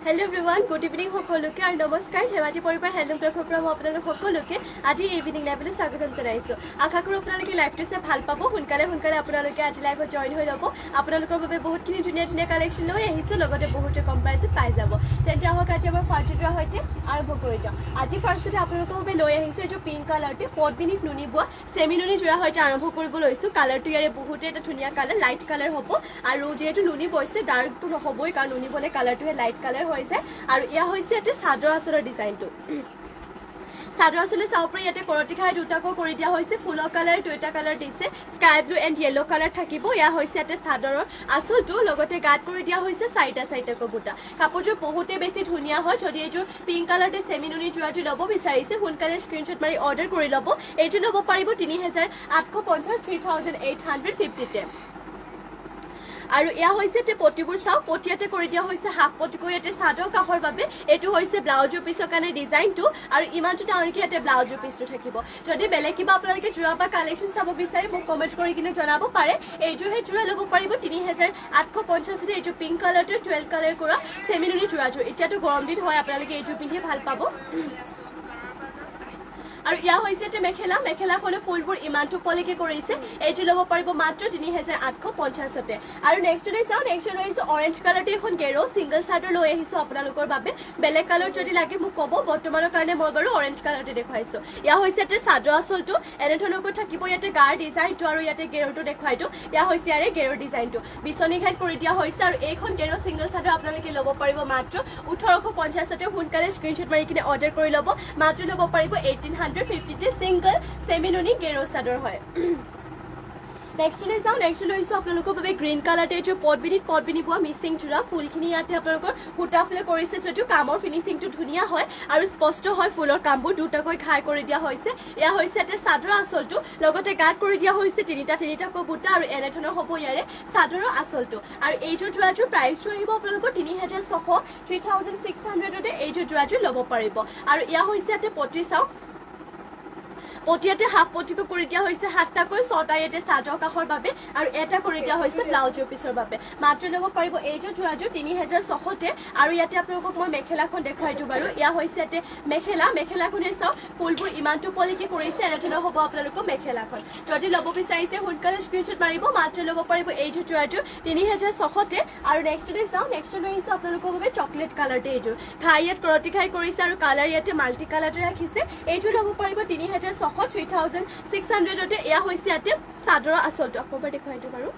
Hello everyone, good evening সকলোকে আৰু নমস্কাৰ ধেমাজি পৰিবাৰ হেল্থ প্লেটফৰ্মৰ পৰা মই আপোনালোক সকলোকে আজি ইভিনিং লাইভলৈ স্বাগতম জনাইছো আশা কৰোঁ আপোনালোকে লাইভটো চাই ভাল পাব সোনকালে আপোনালোকে আজি লাইভত জয়েন হৈ ল'ব আপোনালোকৰ বাবে বহুতখিনি ধুনীয়া কালেকশ্যন লৈ আহিছো লগতে বহুতে কম প্ৰাইচত পাই যাব তেন্তে আহক আজি আমাৰ ফাৰ্ষ্টৰ সৈতে আৰম্ভ কৰি যাওঁ আজি ফাৰ্ষ্টতে আপোনালোকৰ বাবে লৈ আহিছো এইটো পিংক কালাৰটো পদ্মিনীত নুনি বোৱা সেমি নুনি জোৰা সৈতে আৰম্ভ কৰিব লৈছো কালাৰটো ইয়াৰে বহুতে এটা ধুনীয়া কালাৰ লাইট কালাৰ হ'ব আৰু যেহেতু নুনি বৈছে ডাৰ্কটো নহবই কাৰণ নুনি বলে কালাৰটোহে লাইট কালাৰ হৈছে আৰু ইয়া হৈছে এটা চাদৰ আঁচলৰ ডিজাইনটো চাদৰ আঁচলে চাওপৰি ইয়াতে কৰতি খাই দুটাকৈ কৰি দিয়া হৈছে ফুলৰ কালাৰ দুটা কালাৰ দিছে sky blue and yellow colour থাকিব ইয়া হৈছে এটা চাদৰৰ আঁচলটো লগতে গাত কৰি দিয়া হৈছে চাৰিটাকৈ বুটা কাপোৰযোৰ বহুতে বেছি ধুনীয়া হয় যদি এইযোৰ পিংক কালাৰতে সেমি নুনি জোৰাটো ল'ব বিচাৰিছে সোনকালে স্ক্ৰীনশ্বট মাৰি অৰ্ডাৰ কৰি ল'ব এইটো ল'ব পাৰিব 3850 3850 আৰু ইয়া হৈছে তে পটিবোৰ চাও পটিয়াতে কৰি দিয়া হৈছে হাফ পটিকৈ ইয়াতে চাদৰ কাষৰ বাবে এটো হৈছে ব্লাউজৰ পিছৰ কাৰণে ডিজাইনটো আৰু ইমানটো টাউনকে ইয়াতে ব্লাউজৰ পিছটো থাকিব যদি বেলেগ কিবা আপোনালোকে জোৰা বা কালেকশ্যন চাব বিচাৰে মোক কমেন্ট কৰি কিনে জনাব পাৰে এইযোৰ হে জোৰা ল'ব পাৰিব 3850 তে এইটো পিংক কালাৰটো 12 কালাৰ কৰা সেমি নুনি জোৰাযোৰ এতিয়াতো গৰম দিন হয় আপোনালোকে এইযোৰ পিন্ধি ভাল পাব আৰু ইয়া হৈছে তে মেখেলাখনে ফুলবোৰ ইমানটো পলিকে কৰিছে এইটো ল'ব পাৰিব মাত্ৰ 3850 তে আৰু নেক্সট ডে চাও নেক্সট ৰৈছে অৰেঞ্জ কালাৰটো এখন গেৰো সিঙ্গল চাদৰ লৈ আহিছো আপোনালোকৰ বাবে বেলেগ কালাৰ যদি লাগে মোক ক'ব বৰ্তমানৰ কাৰণে মই বাৰু অৰেঞ্জ কালাৰটো দেখুৱাইছো ইয়া হৈছে তে চাদৰ আঁচলটো এনে ধৰণকৈ থাকিব ইয়াতে গাৰ ডিজাইনটো আৰু ইয়াতে গেৰোটো দেখুৱাইটো ইয়া হৈছে ইয়াৰে গেৰো ডিজাইনটো বিচনী ঘাট কৰি দিয়া হৈছে আৰু এইখন গেৰো সিঙ্গল চাদৰ আপোনালোকে ল'ব পাৰিব মাত্ৰ 1850 তে সোনকালে স্ক্ৰীনশ্বট মাৰি কিনে অৰ্ডাৰ কৰি ল'ব মাত্ৰ ল'ব পাৰিব 1850 সিঙ্গল সেমি নুনি গেৰো চাদৰ হয় নেক্সট লৈ যাও নেক্সট লৈছো আপোনালোকৰ বাবে গ্ৰীণ কালাৰতে এইটো পদ্মিনী বোৱা মিচিং জোৰা ফুলখিনি ইয়াতে আপোনালোকৰ সূতা ফুলে কৰিছে যদিও কামৰ ফিনিচিংটো ধুনীয়া হয় আৰু স্পষ্ট হয় ফুলৰ কামবোৰ দুটাকৈ খাই কৰি দিয়া হৈছে এয়া হৈছে এটা চাদৰ আঁচলটো লগতে গাত কৰি দিয়া হৈছে তিনিটাকৈ বুটা আৰু এনে ধৰণৰ হ'ব ইয়াৰে চাদৰৰ আঁচলটো আৰু এইযোৰ জোৰাযোৰ প্ৰাইচটো আহিব আপোনালোকৰ 3600 তে এইযোৰ জোৰাযোৰ ল'ব পাৰিব আৰু ইয়া হৈছে ইয়াতে পটি চাওক পটিয়াতে হাফ পটিকো কৰি দিয়া হৈছে সাতটাকৈ ছটা ইয়াতে চাদৰ কাষৰ বাবে আৰু এটা কৰি দিয়া হৈছে ব্লাউজৰ পিছৰ বাবে মাত্ৰ ল'ব পাৰিব এইযোৰ জোৰাযোৰ 3600 তে আৰু ইয়াতে আপোনালোকক মই মেখেলাখন দেখুৱাই দিওঁ বাৰু ইয়া হৈছে ইয়াতে মেখেলাখনে চাওক ফুলবোৰ ইমানটো পলিকে কৰিছে এনে ধৰণৰ হ'ব আপোনালোকৰ মেখেলাখন যদি ল'ব বিচাৰিছে সোনকালে স্ক্ৰীনশ্বট মাৰিব মাত্ৰ ল'ব পাৰিব এইযোৰ জোৰাযোৰ 3600 তে আৰু নেক্সট লৈ চাও নেক্সট লৈ আহিছে আপোনালোকৰ বাবে চকলেট কালাৰতে এইযোৰ ইয়াত কৰতি খাই কৰিছে আৰু কালাৰ ইয়াতে মাল্টি কালাৰতে ৰাখিছে এইযোৰ ল'ব পাৰিব 3600 তে এয়া হৈছে ইয়াতে চাদৰৰ আঁচলটো আকৌ দেখুৱাই দিওঁ বাৰু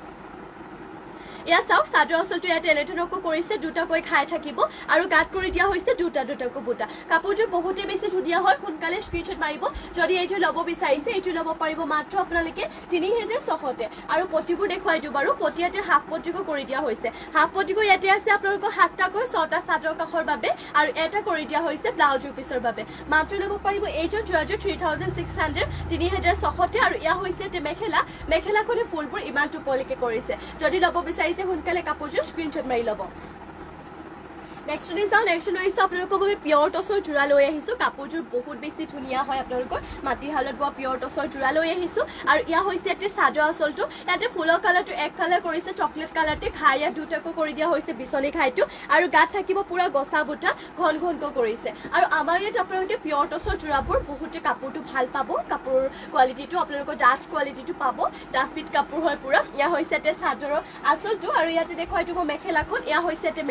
ইয়া চাওক চাদৰ আঁচলটো ইয়াতে এনে ধৰণকৈ কৰিছে দুটাকৈ খাই থাকিব আৰু গাত কৰি দিয়া হৈছে দুটাকৈ বুটা কাপোৰযোৰ বহুতে বেছি ধুনীয়া হয় সোনকালে স্ক্ৰীনশ্বট মাৰিব যদি এইটো ল'ব বিচাৰিছে এইটো ল'ব পাৰিব মাত্ৰ আপোনালোকে 3600 তে আৰু পটিবোৰ দেখুৱাই দিওঁ বাৰু পটিয়াতে হাফ পটিকো কৰি দিয়া হৈছে হাফ পটিকো ইয়াতে আছে আপোনালোকৰ সাতটাকৈ ছটা চাদৰ কাষৰ বাবে আৰু এটা কৰি দিয়া হৈছে ব্লাউজৰ পিছৰ বাবে মাত্ৰ ল'ব পাৰিব এইটো জোৰাযোৰ 3600 3600 তে আৰু ইয়া হৈছে তে মেখেলাখনে ফুলবোৰ ইমানটো পলিকে কৰিছে যদি ল'ব বিচাৰিছে সোনকালে কাপোৰযোৰ স্ক্ৰীনশ্বট মাৰি ল'ব নেক্সট লৈ চাও নেক্সট লৈছো আপোনালোকৰ বাবে পিয়ৰ টছৰ জোৰা লৈ আহিছো কাপোৰযোৰ বহুত বেছি ধুনীয়া হয় আপোনালোকৰ মাটিশালত বোৱা পিয়ৰ টছৰ জোৰা লৈ আহিছো আৰু ইয়া হৈছে ইয়াতে চাদৰ আঁচলটো ইয়াতে ফুলৰ কালাৰটো এক কালাৰ কৰিছে চকলেট কালাৰতে ইয়াত দুটাকৈ কৰি দিয়া হৈছে বিচনী খাইটো আৰু গাত থাকিব পুৰা গছা বুটা ঘনকৈ কৰিছে আৰু আমাৰ ইয়াত আপোনালোকে পিয়ৰ টছৰ জোৰাবোৰ বহুতে কাপোৰটো ভাল পাব কাপোৰ কোৱালিটিটো আপোনালোকৰ ডাঠ কোৱালিটিটো পাব ডাঠ ফিট কাপোৰ হয় পুৰা ইয়া হৈছে ইয়াতে চাদৰৰ আঁচলটো আৰু ইয়াতে দেখুৱাই দিব মেখেলাখন ইয়া হৈছে ইয়াতে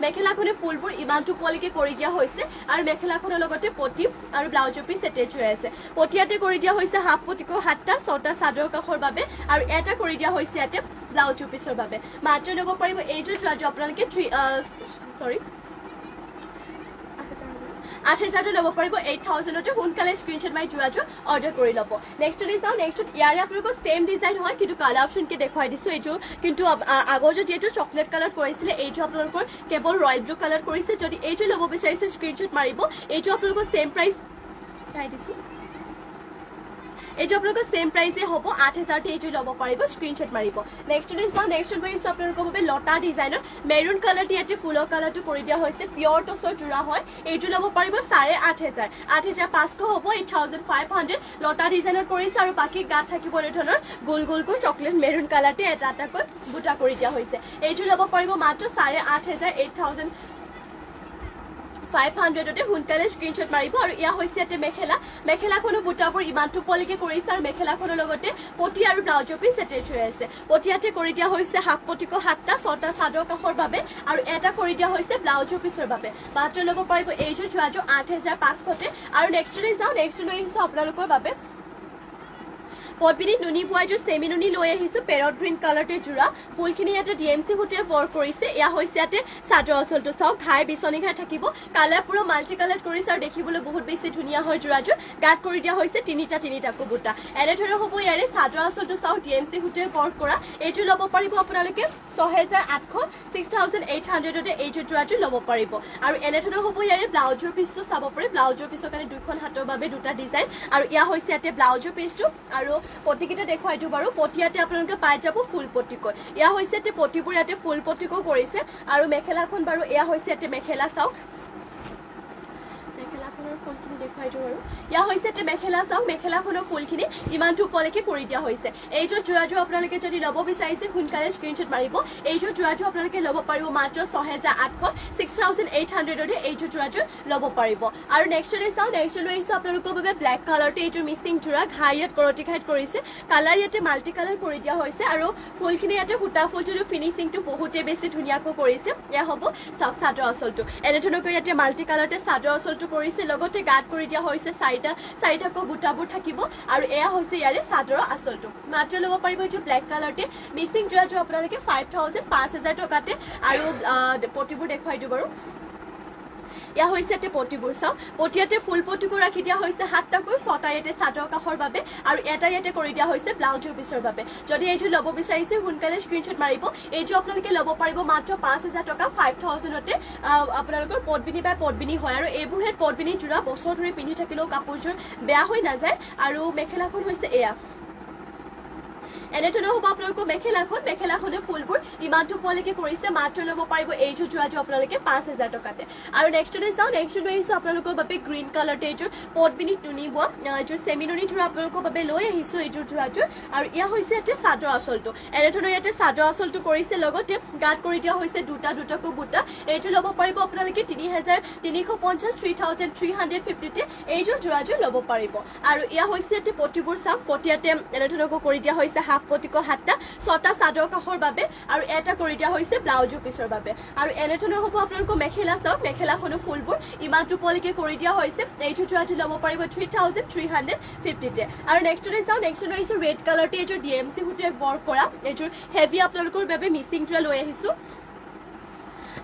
মেখেলাখন ফুলবোৰ ইমানটো পলিকে কৰি দিয়া হৈছে আৰু মেখেলাখনৰ লগতে পটি আৰু ব্লাউজৰ পিছ এটেচ হৈ আছে পটিয়াতে কৰি দিয়া হৈছে হাফ পটিকো সাতটা ছটা চাদৰ কাষৰ বাবে আৰু এটা কৰি দিয়া হৈছে ইয়াতে ব্লাউজৰ পিছৰ বাবে মাত্ৰ ল'ব পাৰিব এইযোৰ জোৰাযোৰ আপোনালোকে 8000 ল'ব পাৰিব 8000 তে সোনকালে স্ক্ৰীনশ্বট মাৰি জোৰাযোৰ অৰ্ডাৰ কৰি ল'ব নেক্সট ডে চাও নেক্সট ইয়াৰে আপোনালোকৰ সেম ডিজাইন হয় কিন্তু কালাৰ অপশনকে দেখুৱাই দিছো এইটো কিন্তু আগৰ যেটো চকলেট কালাৰ কৰিছিলে এইটো আপোনালোকৰ কেৱল ৰয়েল ব্লু কালাৰ কৰিছে যদি এইটো ল'ব বিচাৰিছে স্ক্ৰীনশ্বট মাৰিব এইটো আপোনালোকৰ সেম প্ৰাইস চাই দিছো এইটো আপোনালোকৰ সেম প্ৰাইসে হ'ব 8000 তে এইটো ল'ব পাৰিব স্ক্ৰীনশ্বট মাৰিব নেক্সট ডে চাও নেক্সট ডে আপোনালোকৰ বাবে লতা ডিজাইনৰ মেৰুন কালাৰটি ইয়াতে ফুলৰ কালাৰটো কৰি দিয়া হৈছে পিয়ৰ টছৰ জোৰা হয় এইটো ল'ব পাৰিব 8500 8500 হ'ব 8500 লতা ডিজাইনৰ কৰিছে আৰু বাকি গাত থাকিব এনে ধৰণৰ গোলকৈ চকলেট মেৰুন কালাৰতে এটাকৈ বুটা কৰি দিয়া হৈছে এইটো ল'ব পাৰিব মাত্ৰ 8500 8000 500তে সোনকালে স্ক্ৰীনশ্বট মাৰিব আৰু ইয়া হৈছে এটা মেখেলা মেখেলাখনো বুটাবোৰ ইমানটো পলিকে কৰিছে আৰু মেখেলাখনৰ লগতে পটি আৰু ব্লাউজৰ পিছ এটেচ হৈ আছে পটিয়াতে কৰি দিয়া হৈছে হাফ পটিকো 7টা 6টা চাদৰ কাষৰ বাবে আৰু এটা কৰি দিয়া হৈছে ব্লাউজৰ পিছৰ বাবে মাত্ৰ ল'ব পাৰিব এইযোৰ যোৱাযোৰ 8500তে আৰু নেক্সটলৈ যাওঁ নেক্সট লৈ আহিছোঁ আপোনালোকৰ বাবে পটবিনি নুনি পোৱাযোৰ চেমি নুনি লৈ আহিছোঁ পেৰট গ্ৰীণ কালাৰতে জোৰা ফুলখিনি ইয়াতে ডিএমচি সূতে ৱৰ্ক কৰিছে এয়া হৈছে ইয়াতে চাদৰ আঁচলটো চাওক ঘাই বিচনী ঘাই থাকিব কালাৰ পুৰা মাল্টি কালাৰ কৰিছে আৰু দেখিবলৈ বহুত বেছি ধুনীয়া হয় জোৰাযোৰ গাত কৰি দিয়া হৈছে তিনিটাকো বুটা এনেধৰণে হ'ব ইয়াৰে চাদৰ আঁচলটো চাওক ডিএমচি সূতে ৱৰ্ক কৰা এইযোৰ ল'ব পাৰিব আপোনালোকে 6800 6800তে এইযোৰ জোৰাযোৰ ল'ব পাৰিব আৰু এনেধৰণে হ'ব ইয়াৰে ব্লাউজৰ পিচটো চাব পাৰি ব্লাউজৰ পিছৰ কাৰণে দুখন হাতৰ বাবে দুটা ডিজাইন আৰু ইয়া হৈছে ইয়াতে ব্লাউজৰ পিচটো আৰু পটিকেইটা দেখুৱাই দিওঁ বাৰু পটিয়াতে আপোনালোকে পাই যাব ফুল পটিকৈ এয়া হৈছে ইয়াতে পটিবোৰ ইয়াতে ফুল পটিকো কৰিছে আৰু মেখেলাখন বাৰু এয়া হৈছে ইয়াতে মেখেলা চাওক মেখেলাখনৰ ফুলখিনি দেখুৱাই দিওঁ আৰু ইয়া হৈছে ইয়াতে মেখেলা চাওক মেখেলাখনৰ ফুলখিনি ইমানটো ওপৰলৈকে কৰি দিয়া হৈছে এইযোৰ জোৰাযোৰ আপোনালোকে যদি ল'ব বিচাৰিছে সোনকালে স্ক্ৰীনশ্বট মাৰিব এইযোৰ জোৰাযোৰ আপোনালোকে ল'ব পাৰিব মাত্ৰ 6800 6800তে এইযোৰ জোৰাযোৰ ল'ব পাৰিব আৰু নেক্সটলৈ চাওঁ নেক্সট লৈ আহিছোঁ আপোনালোকৰ বাবে ব্লেক কালাৰতে এইযোৰ মিচিং জোৰা ঘাই ইয়াত কৰতি ঘাইত কৰিছে কালাৰ ইয়াতে মাল্টি কালাৰ কৰি দিয়া হৈছে আৰু ফুলখিনি ইয়াতে সূতা ফুলটোৰ ফিনিচিংটো বহুতে বেছি ধুনীয়াকৈ কৰিছে এয়া হ'ব চাওক চাদৰ আঁচলটো এনেধৰণকৈ ইয়াতে মাল্টি কালাৰতে চাদৰ আঁচলটো কৰিছে লগতে গাত কৰি দিয়া হৈছে চাৰিটাকৈ বুটাবোৰ থাকিব আৰু এয়া হৈছে ইয়াৰে চাদৰৰ আঁচলটো মাত্ৰ ল'ব পাৰিব এইযোৰ ব্লেক কালাৰতে মিচিং জোৰাযোৰ আপোনালোকে 5000 টকাতে আৰু পটিবোৰ দেখুৱাই দিওঁ বাৰু ইয়া হৈছে ইয়াতে পটিবোৰ চাওক পটিয়াতে ফুল পটিকো ৰাখি দিয়া হৈছে 7টাকৈ 6টা ইয়াতে চাদৰ কাষৰ বাবে আৰু এটা ইয়াতে কৰি দিয়া হৈছে ব্লাউজৰ পিছৰ বাবে যদি এইযোৰ ল'ব বিচাৰিছে সোনকালে স্ক্ৰীনশ্বট মাৰিব এইযোৰ আপোনালোকে ল'ব পাৰিব মাত্ৰ 5000 টকা 5000তে আপোনালোকৰ পটবিনি বাই পটবিনি হয় আৰু এইবোৰহে পটবিনি জোৰা বছৰ ধৰি পিন্ধি থাকিলেও কাপোৰযোৰ বেয়া হৈ নাযায় আৰু মেখেলাখন হৈছে এয়া এনেধৰণৰ হ'ব আপোনালোকৰ মেখেলাখনে ফুলবোৰ ইমানটো পলিকে কৰিছে মাত্ৰ ল'ব পাৰিব এইযোৰ জোৰাযোৰ আপোনালোকে 5000 টকাতে আৰু নেক্সটলৈ যাওঁ নেক্সট লৈ আহিছোঁ আপোনালোকৰ বাবে গ্ৰীণ কালাৰতে এইযোৰ পটবিনি নুনি বোৱা এইযোৰ চেমি নুনি জোৰা আপোনালোকৰ বাবে লৈ আহিছোঁ এইযোৰ জোৰাযোৰ আৰু ইয়া হৈছে ইয়াতে চাদৰ আঁচলটো এনেধৰণৰ ইয়াতে চাদৰ আঁচলটো কৰিছে লগতে গাত কৰি দিয়া হৈছে দুটাকৈ বুটা এইযোৰ ল'ব পাৰিব আপোনালোকে 3350 3350তে এইযোৰ জোৰাযোৰ ল'ব পাৰিব আৰু ইয়া হৈছে ইয়াতে পটিবোৰ চাওক পটিয়াতে এনেধৰণকৈ কৰি দিয়া হৈছে হাফ পটিকো 7টা 6টা চাদৰ কাষৰ বাবে আৰু এটা কৰি দিয়া হৈছে ব্লাউজৰ পিছৰ বাবে আৰু এনেধৰণৰ হ'ব আপোনালোকৰ মেখেলা চাওক মেখেলাখনৰ ফুলবোৰ ইমানটো পলিকে কৰি দিয়া হৈছে এইযোৰ জোৰাযোৰ ল'ব পাৰিব 3350তে আৰু নেক্সটলৈ যাওঁ নেক্সট লৈ আহিছোঁ ৰেড কালাৰতে এইযোৰ ডিএমচি সূতে ৱৰ্ক কৰা এইযোৰ হেভি আপোনালোকৰ বাবে মিচিং জোৰা লৈ আহিছোঁ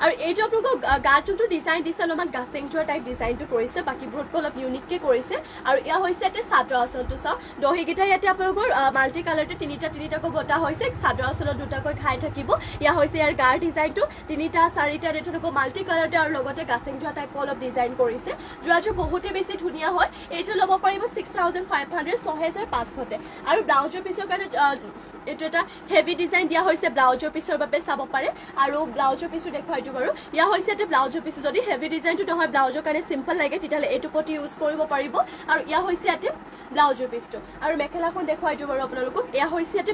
আৰু এইটো আপোনালোকক গাত যোনটো ডিজাইন দিছে অলপমান গাছেং যোৱা টাইপ ডিজাইনটো কৰিছে বাকীবোৰতকৈ অলপ ইউনিককৈ কৰিছে আৰু এয়া হৈছে ইয়াতে চাদৰ আঁচলটো চাওক দহিকেইটা ইয়াতে আপোনালোকৰ মাল্টি কালাৰতে তিনিটাকৈ বটা হৈছে চাদৰ আঁচলত দুটাকৈ খাই থাকিব এয়া হৈছে ইয়াৰ গাৰ ডিজাইনটো 3টা 4টা তেনেকৈ মাল্টি কালাৰতে আৰু লগতে গাছেং যোৱা টাইপৰ অলপ ডিজাইন কৰিছে যোৱাযোৰ বহুতে বেছি ধুনীয়া হয় এইটো ল'ব পাৰিব 6500 6500তে আৰু ব্লাউজৰ পিছৰ কাৰণে এইটো এটা হেভি ডিজাইন দিয়া হৈছে ব্লাউজৰ পিছৰ বাবে চাব পাৰে আৰু ব্লাউজৰ পিছটো দেখুৱাই বাৰু ইয়া হৈছে এটা ব্লাউজৰ পিছ যদি হেভি ডিজাইনটো নহয় ব্লাউজৰ কাৰণে সিম্পল লাগে তেতিয়ালে এইটো পটি ইউজ কৰিব পাৰিব আৰু ইয়া হৈছে ইয়াতে ব্লাউজৰ পিছটো আৰু মেখেলাখন দেখুৱাই দিওঁ বাৰু আপোনালোকক এয়া হৈছে ইয়াতে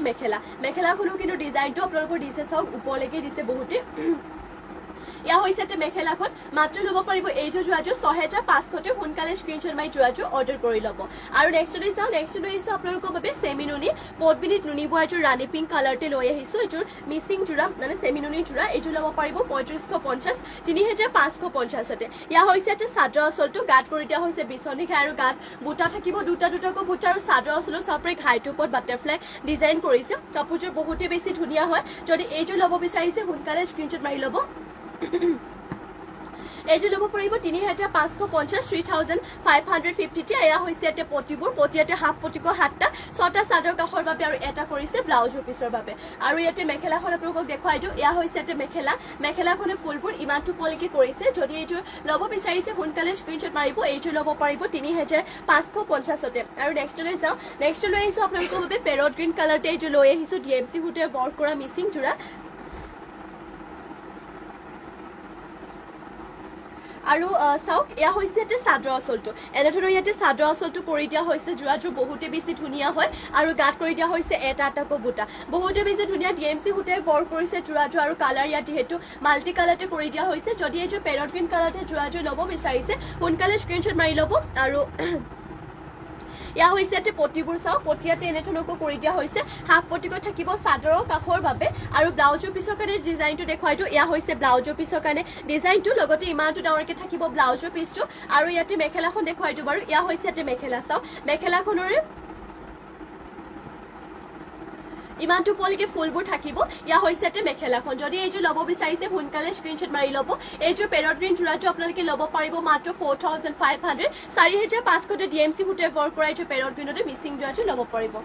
মেখেলাখনো কিন্তু ডিজাইনটো আপোনালোকৰ দিছে চাওক ওপৰলৈকে দিছে বহুতে ইয়া হৈছে এটা মেখেলাখন মাত্ৰ ল'ব পাৰিব এইযোৰ জোৰাযোৰ 6500তে সোনকালে স্ক্ৰীনশ্বট মাৰি জোৰাযোৰ অৰ্ডাৰ কৰি ল'ব আৰু নেক্সটলৈ চাওঁ নেক্সট লৈ আহিছোঁ আপোনালোকৰ বাবে চেমি নুনি পটবিনিত নুনি বোৱা এযোৰ ৰাণী পিংক কালাৰতে লৈ আহিছোঁ এইযোৰ মিচিং জোৰা মানে চেমি নুনি জোৰা এইযোৰ ল'ব পাৰিব 3550 3550তে ইয়া হৈছে এটা চাদৰ আঁচলটো গাত কৰি দিয়া হৈছে বিচনী ঘাই আৰু গাত বুটা থাকিব দুটাকৈ বুটা আৰু চাদৰ আঁচলৰ চাপৰি ঘাইটোৰ ওপৰত বাটাৰফ্লাই ডিজাইন কৰিছে কাপোৰযোৰ বহুতে বেছি ধুনীয়া হয় যদি এইযোৰ ল'ব বিচাৰিছে সোনকালে স্ক্ৰীনশ্বট মাৰি ল'ব এইযোৰ ল'ব পাৰিব 3550 3550তে এয়া হৈছে ইয়াতে পটিয়াতে হাফ পটিকো 7টা 6টা চাদৰ কাষৰ বাবে আৰু এটা কৰিছে ব্লাউজৰ পিছৰ বাবে আৰু ইয়াতে মেখেলাখন আপোনালোকক দেখুৱাই দিওঁ এয়া হৈছে ইয়াতে মেখেলাখনে ফুলবোৰ ইমানটো পলিকে কৰিছে যদি এইযোৰ ল'ব বিচাৰিছে সোনকালে স্ক্ৰীনশ্বট মাৰিব এইযোৰ ল'ব পাৰিব 3550তে আৰু নেক্সটলৈ যাওঁ নেক্সটলৈ আহিছোঁ আপোনালোকৰ বাবে পেৰট গ্ৰীণ কালাৰতে এইযোৰ লৈ আহিছোঁ ডিএমচি সূতে ৱৰ্ক কৰা মিচিং জোৰা আৰু চাওক এয়া হৈছে ইয়াতে চাদৰ আঁচলটো এনেধৰণৰ ইয়াতে চাদৰ আঁচলটো কৰি দিয়া হৈছে যোৰাযোৰ বহুতে বেছি ধুনীয়া হয় আৰু গাত কৰি দিয়া হৈছে এটা এটাকৈ বুটা বহুতে বেছি ধুনীয়া DMC সূতাই ৱৰ্ক কৰিছে যোৰাযোৰ আৰু কালাৰ ইয়াত যিহেতু মাল্টি কালাৰতে কৰি দিয়া হৈছে যদি এইযোৰ পেৰট গ্ৰীণ কালাৰতে যোৰাযোৰ ল'ব বিচাৰিছে সোনকালে স্ক্ৰীনশ্বট মাৰি ল'ব আৰু ইয়া হৈছে ইয়াতে পটিবোৰ চাওক পটি ইয়াতে এনেধৰণকৈ কৰি দিয়া হৈছে হাফ পটিকৈ থাকিব চাদৰৰ কাষৰ বাবে আৰু ব্লাউজৰ পিছৰ কাৰণে ডিজাইনটো দেখুৱাই দিওঁ ইয়া হৈছে ব্লাউজৰ পিছৰ কাৰণে ডিজাইনটো লগতে ইমানটো ডাঙৰকৈ থাকিব ব্লাউজৰ পিছটো আৰু ইয়াতে মেখেলাখন দেখুৱাই দিওঁ বাৰু ইয়া হৈছে ইয়াতে মেখেলা চাওক মেখেলাখনৰে ইমানটো পলিকে ফুলবোৰ থাকিব ইয়া হৈছে ইয়াতে মেখেলাখন যদি এইযোৰ ল'ব বিচাৰিছে সোনকালে স্ক্ৰীনশ্বট মাৰি ল'ব এইযোৰ পেৰট গ্ৰীণ যোৰাটো আপোনালোকে ল'ব পাৰিব মাত্ৰ 4500 4500 DMC সূতাই ৱৰ্ক কৰা এইযোৰ পেৰট গ্ৰীণতে মিচিং যোৰাটো ল'ব পাৰিব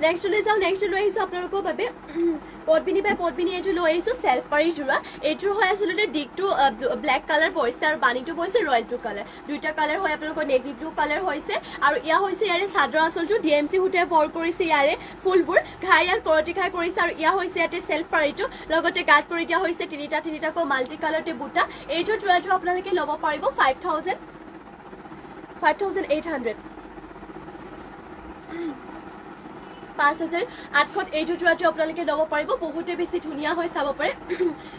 নেক্সট লৈ যাওঁ নেক্সট লৈ আহিছোঁ আপোনালোকৰ বাবে পদ্মিনী বাই পদ্মিনী এইযোৰ লৈ আহিছোঁ চেল্ফ পাৰি যোৰা এইযোৰ হৈ আচলতে ডিগটো ব্লেক কালাৰ পৰিছে আৰু বাণীটো পৰিছে ৰয়েল ব্লু কালাৰ দুইটা কালাৰ হয় আপোনালোকৰ নেভি ব্লু কালাৰ হৈছে আৰু ইয়া হৈছে ইয়াৰে চাদৰ আঁচলটো DMC সূতাই ৱৰ্ক কৰিছে ইয়াৰে ফুলবোৰ ঘাই ইয়াত কৰতি ঘাই কৰিছে আৰু ইয়া হৈছে ইয়াতে চেল্ফ পাৰিটো লগতে গাত কৰি দিয়া হৈছে তিনিটাকৈ মাল্টি কালাৰতে বুটা এইযোৰ যোৰাযোৰ আপোনালোকে ল'ব পাৰিব 5800 5800 এইযোৰ যোৰাটো আপোনালোকে ল'ব পাৰিব বহুতে বেছি ধুনীয়া হৈ চাব পাৰে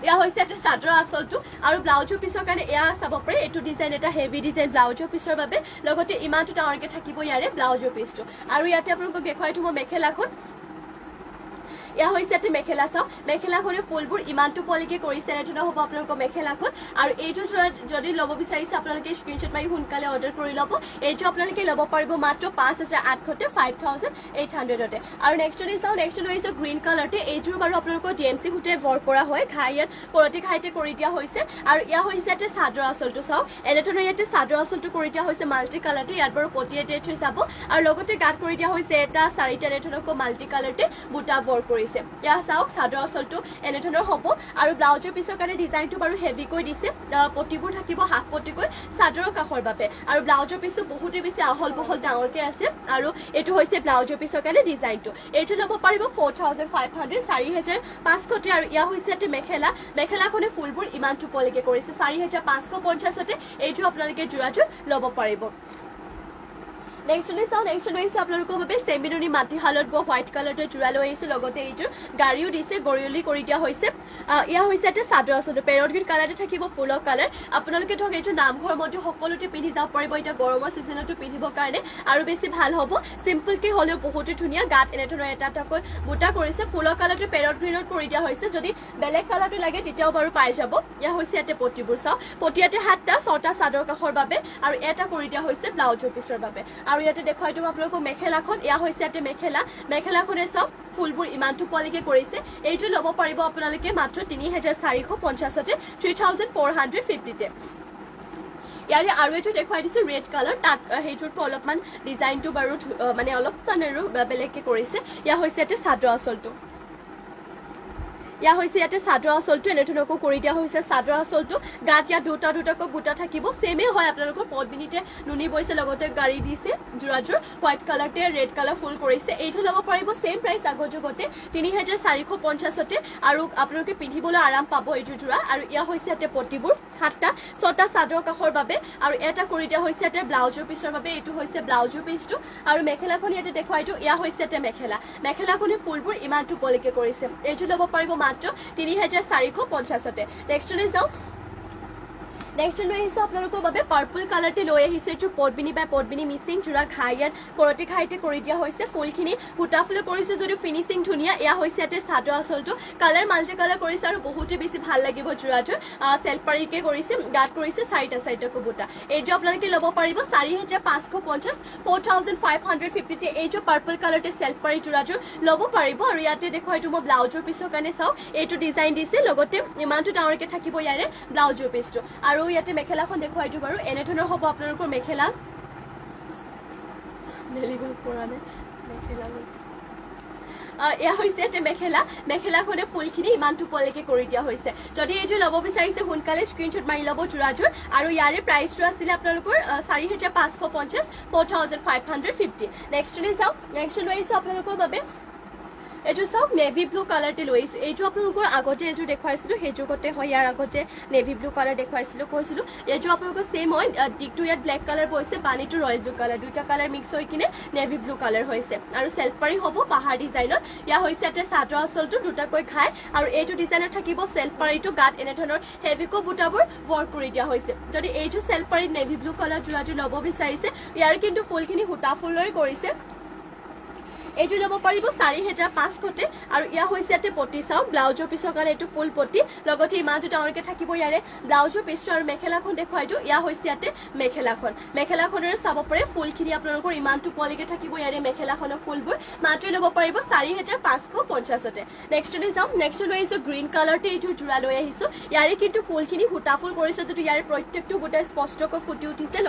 এয়া হৈছে এটা চাদৰ আঁচলটো আৰু ব্লাউজৰ পিছৰ কাৰণে এয়া চাব পাৰে এইটো ডিজাইন এটা হেভি ডিজাইন ব্লাউজৰ পিছৰ বাবে লগতে ইমানটো ডাঙৰকৈ থাকিব ইয়াৰে ব্লাউজৰ পিছটো আৰু ইয়াতে আপোনালোকক দেখুৱাই থ'ব মেখেলাখন ইয়া হৈছে ইয়াতে মেখেলা চাওক মেখেলাখনে ফুলবোৰ ইমানটো পলিকে কৰিছে এনেধৰণৰ হ'ব আপোনালোকৰ মেখেলাখন আৰু এইযোৰ যদি ল'ব বিচাৰিছে আপোনালোকে স্ক্ৰীনশ্বট মাৰি সোনকালে অৰ্ডাৰ কৰি ল'ব এইযোৰ আপোনালোকে ল'ব পাৰিব মাত্ৰ 5800 5800 আৰু নেক্সট লৈ চাওঁ নেক্সট লৈ আহিছোঁ গ্ৰীণ কালাৰতে এইযোৰ বাৰু আপোনালোকৰ DMC সূতাই ৱৰ্ক কৰা হয় ঘাই ইয়াত কৰতি ঘাইতে কৰি দিয়া হৈছে আৰু ইয়া হৈছে ইয়াতে চাদৰ আঁচলটো চাওক এনেধৰণৰ ইয়াতে চাদৰ আঁচলটো কৰি দিয়া হৈছে মাল্টি কালাৰতে ইয়াত বাৰু পটিয়ে দিয়ে থৈ যাব আৰু লগতে গাত কৰি দিয়া হৈছে এটা চাৰিটা এনেধৰণকৈ মাল্টি কালাৰতে বুটা ৱৰ্ক কৰি ইয়া চাওক চাদৰ আঁচলটো এনেধৰণৰ হ'ব আৰু ব্লাউজৰ পিছৰ কাৰণে ডিজাইনটো বাৰু হেভিকৈ দিছে পটিবোৰ থাকিব হাফ পটিকৈ চাদৰৰ কাষৰ বাবে আৰু ব্লাউজৰ পিছটো বহুতে বেছি আহল বহল ডাঙৰকৈ আছে আৰু এইটো হৈছে ব্লাউজৰ পিছৰ কাৰণে ডিজাইনটো এইটো ল'ব পাৰিব 4500 4500 আৰু ইয়া হৈছে ইয়াতে মেখেলাখনে ফুলবোৰ ইমানটো পলিকে কৰিছে 4550 এইটো আপোনালোকে যোৰাযোৰ ল'ব পাৰিব নেক্সট লৈ চাওঁ নেক্সট লৈ আহিছোঁ আপোনালোকৰ বাবে চেমিনুনি মাটিশালত বোৱা হোৱাইট কালাৰতে যোৰা লৈ আহিছোঁ লগতে এইযোৰ গাড়ীও দিছে গৰিয়লি কৰি দিয়া হৈছে ইয়া হৈছে এটা চাদৰ আঁচলটো পেৰট গ্ৰীণ কালাৰতে থাকিব ফুলৰ কালাৰ আপোনালোকে ধৰক এইযোৰ নামঘৰ মন্দিৰ সকলোতে পিন্ধি যাব পাৰিব এতিয়া গৰমৰ ছিজনতো পিন্ধিবৰ কাৰণে আৰু বেছি ভাল হ'ব চিম্পলকৈ হ'লেও বহুতো ধুনীয়া গাত এনেধৰণৰ এটা এটাকৈ বুটা কৰিছে ফুলৰ কালাৰটো পেৰট গ্ৰীণত কৰি দিয়া হৈছে যদি বেলেগ কালাৰটো লাগে তেতিয়াও বাৰু পাই যাব ইয়া হৈছে ইয়াতে পটিবোৰ চাওঁ পটি ইয়াতে 7টা 6টা চাদৰ কাষৰ বাবে আৰু এটা কৰি দিয়া হৈছে ব্লাউজৰ পিছৰ বাবে আৰু ইয়াতে দেখুৱাই দিওঁ আপোনালোকক মেখেলাখন এয়া হৈছে ইয়াতে মেখেলাখনে চাওক ফুলবোৰ ইমানটো পলিকে কৰিছে এইটো ল'ব পাৰিব আপোনালোকে মাত্ৰ 3450 3450 ইয়াৰে আৰু এইটো দেখুৱাই দিছোঁ ৰেড কালাৰ তাত সেইটোৰ অলপমান ডিজাইনটো বাৰু মানে অলপমান আৰু বেলেগকৈ কৰিছে ইয়া হৈছে ইয়াতে চাদৰ আঁচলটো ইয়া হৈছে ইয়াতে চাদৰ আঁচলটো এনেধৰণকৈ কৰি দিয়া হৈছে চাদৰ আঁচলটো গাত ইয়াত দুটাকৈ বুটা থাকিব সেমে হয় আপোনালোকৰ পদ্মিনীতে নুনি বৈছে লগতে গাড়ী দিছে যোৰাযোৰ হোৱাইট কালাৰতে ৰেড কালাৰ ফুল কৰিছে এইটো ল'ব পাৰিব সেম প্ৰাইচ আগৰ যুগতে 3450 আৰু আপোনালোকে পিন্ধিবলৈ আৰাম পাব এইযোৰ যোৰা আৰু ইয়া হৈছে ইয়াতে পটিবোৰ 7টা 6টা চাদৰ কাষৰ বাবে আৰু এটা কৰি দিয়া হৈছে ইয়াতে ব্লাউজৰ পিছৰ বাবে এইটো হৈছে ব্লাউজৰ পিছটো আৰু মেখেলাখন ইয়াতে দেখুৱাই দিওঁ ইয়া হৈছে ইয়াতে মেখেলাখনে ফুলবোৰ ইমানটো পলিকে কৰিছে এইটো ল'ব পাৰিব মাত্ৰ 3450 নেক্সট লৈ যাওঁ নেক্সট লৈ আহিছোঁ আপোনালোকৰ বাবে পাৰ্পল কালাৰতে লৈ আহিছোঁ এইটো পদ্মিনী বাই পদ্মিনী মিচিং যোৰা ঘাই ইয়াত কৰতি ঘাইতে কৰি দিয়া হৈছে ফুলখিনি সূতা ফুলে কৰিছে যদিও ফিনিচিং ধুনীয়া এয়া হৈছে ইয়াতে চাদৰ আঁচলটো কালাৰ মাল্টি কালাৰ কৰিছে আৰু বহুতে বেছি ভাল লাগিব যোৰাযোৰ চেল্ফ পাৰিকে কৰিছে গাত কৰিছে 4টা বুটা এইটো আপোনালোকে ল'ব পাৰিব 4550 4550 এইটো পাৰ্পল কালাৰতে চেল্ফ পাৰি যোৰাযোৰ ল'ব পাৰিব আৰু ইয়াতে দেখুৱাই দিওঁ মই ব্লাউজৰ পিছৰ কাৰণে চাওক এইটো ডিজাইন দিছে লগতে ইমানটো ডাঙৰকৈ থাকিব ইয়াৰে ব্লাউজৰ পিছটো আৰু ইয়াতে মেখেলাখন দেখুৱাই দিওঁ বাৰু এনেধৰণৰ হ'ব আপোনালোকৰ মেখেলা মেলিব পৰা নাই মেখেলা এয়া হৈছে এটা মেখেলাখনে ফুলখিনি ইমানটো পলৈকে কৰি দিয়া হৈছে যদি এইযোৰ ল'ব বিচাৰিছে সোনকালে স্ক্ৰীনশ্বট মাৰি ল'ব যোৰাযোৰ আৰু ইয়াৰে প্ৰাইচটো আছিলে আপোনালোকৰ 4550 4550 নেক্সট লৈ চাওক নেক্সট লৈ আহিছোঁ আপোনালোকৰ বাবে এইটো চাওক নেভি ব্লু কালাৰতে লৈ আহিছোঁ এইটো আপোনালোকৰ আগতে এযোৰ দেখুৱাইছিলোঁ সেইযোৰ গতে হয় ইয়াৰ আগতে নেভি ব্লু কালাৰ দেখুৱাইছিলোঁ কৈছিলোঁ এইযোৰ আপোনালোকৰ ছেইম হয় ডিগটো ইয়াত ব্লেক কালাৰ পৰিছে পানীটো ৰয়েল ব্লু কালাৰ দুটা কালাৰ মিক্স হৈ কিনে নেভি ব্লু কালাৰ হৈছে আৰু চেল্ফ পাৰি হ'ব পাহাৰ ডিজাইনত ইয়াৰ হৈছে এটা চাদৰ আঁচলটো দুটাকৈ খায় আৰু এইটো ডিজাইনত থাকিব চেল্ফ পাৰিটো গাত এনেধৰণৰ হেভিকো বুটাবোৰ ৱৰ্ক কৰি দিয়া হৈছে যদি এইটো চেল্ফ পাৰিত নেভি ব্লু কালাৰ যোৰাযোৰ ল'ব বিচাৰিছে ইয়াৰ কিন্তু ফুলখিনি সূতা ফুলৰে কৰিছে এইটো ল'ব পাৰিব 4500 আৰু ইয়া হৈছে ইয়াতে পটি চাওক ব্লাউজৰ পিছৰ কাৰণে এইটো ফুল পটি লগতে ইমানটো ডাঙৰকে থাকিব ইয়াৰে ব্লাউজৰ পিছটো আৰু মেখেলাখন দেখুৱাইটো ইয়া হৈছে ইয়াতে মেখেলাখনৰ চাব পাৰে ফুলখিনি আপোনালোকৰ ইমানটো পলিকে থাকিব ইয়াৰে মেখেলাখনৰ ফুলবোৰ মাত্ৰ ল'ব পাৰিব 4550 নেক্সট লৈ যাম নেক্সট লৈ আহিছোঁ গ্ৰীণ কালাৰতে এইটো জোৰা লৈ আহিছোঁ ইয়াৰে কিন্তু ফুলখিনি সূতা ফুল কৰিছে যিটো ইয়াৰে প্ৰত্যেকটো বুটা স্পষ্টকৈ ফুটি উঠিছে